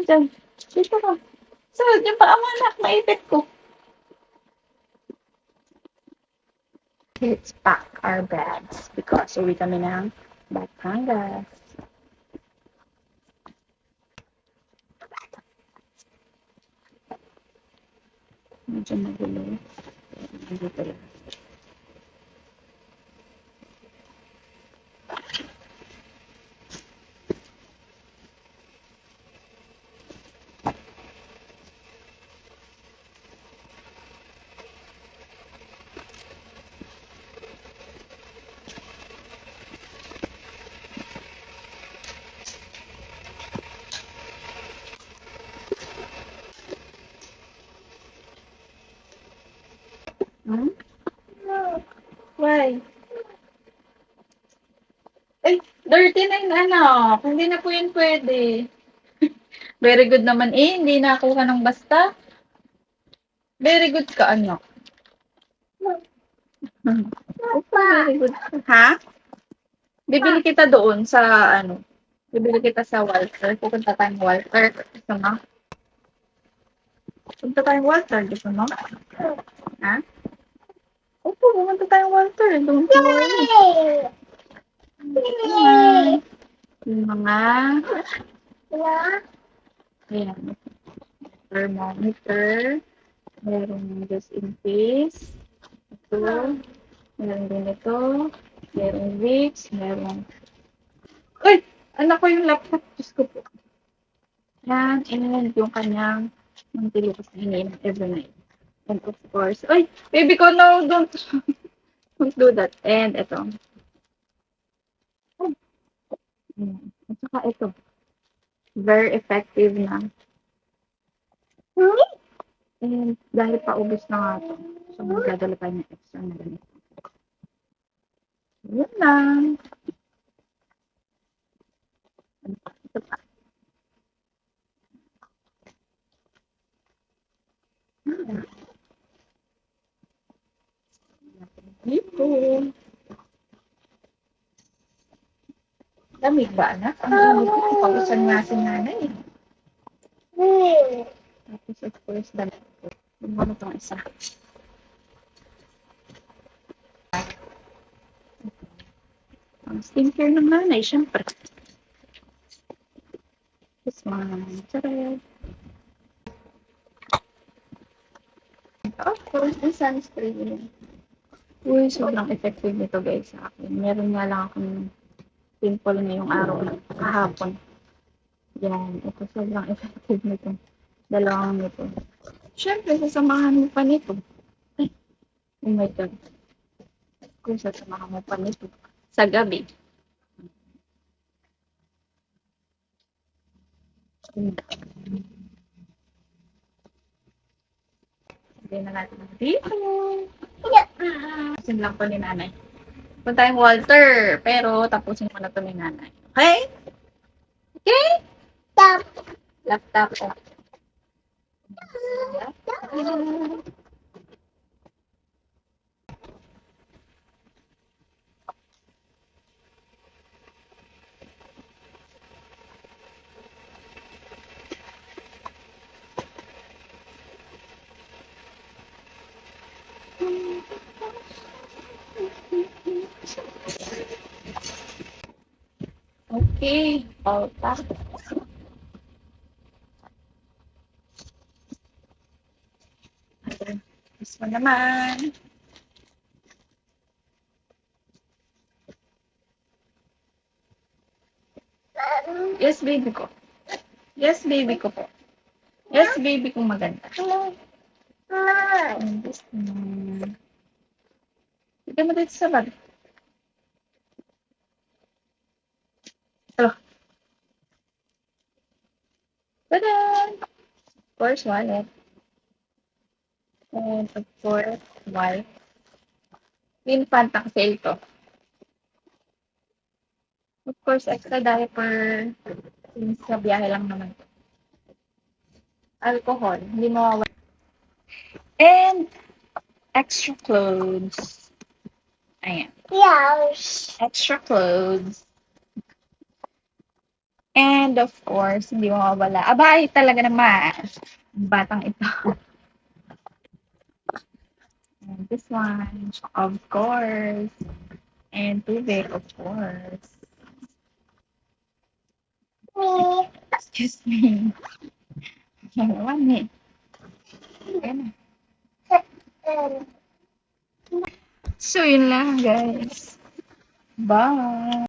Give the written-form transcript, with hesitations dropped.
dyan. Dito ka. Sunod yung paa mo, anak. Maipit ko. Let's pack our bags because uwi kami ng Batangas. Medyo magulo. Dito lang. Hmm? Why? Ay, dirty na yun, anak. Hindi na po yun pwede. Very good naman eh. Hindi nakuha ng basta. Very good ka, anak. Very good. Ha? Bibili kita doon sa, ano, bibili kita sa Walter. Pupunta tayong Walter. Gusto mo? Punta tayong Walter. Gusto mo? Ha? Opo, pupunta tayong Walter. Don't worry. Yung mga, ayan, thermometer. Merong just in case. Ito. Meron din ito. Merong Vicks. Merong... Uy! Anak ko yung laptop. Diyos ko po. Yan. And yung kanyang mantilis na iniinom every night. And of course... Uy! Baby ko, no! Don't do that. And ito. At saka ito. Very effective na. And dahil paubos na nga ito. So, magdadala tayo ng extra na ganito. Yun lang. Ito pa. Dito. Lamig ba, anak? Ang lamig ko. Pausan nga si nanay. Tapos, of course, damit ko. Ano itong isa? Ang skincare ng nanay, syempre. Tapos, mga sarap. Of course, yung sunscreen. Uy, sobrang effective nito guys sa akin. Meron nga lang akong pimple ngayong araw na kahapon. Yan, ito sobrang effective nito. Dalawang nito. Siyempre, sasamahan mo pa nito. Ay, oh my God. Kung sasamahan mo pa nito sa gabi. Hindi na natin dito. Tapusin lang po ni nanay. Punta tayong Walter, pero tapusin mo na to ni nanay. Okay? Okay? Laptop. Okay. Pauta. Gusto mo naman. Yes, baby ko. Yes, baby ko po. Yes, baby kong maganda. Sige mo dito sa bag. Oh. Tada! Of course, wallet. And of course, wipe. Clean pantang sale to. Of course, extra diaper. Since sa biyahe lang naman. Alcohol. Hindi mawawala. And extra clothes. Ayan. Yes. Extra clothes. And of course, hindi mawawala. Abay, talaga naman. Batang ito. And this one, of course. And tubig, of course. Excuse me. One eh. Ayan na. So, yun lang, guys. Bye!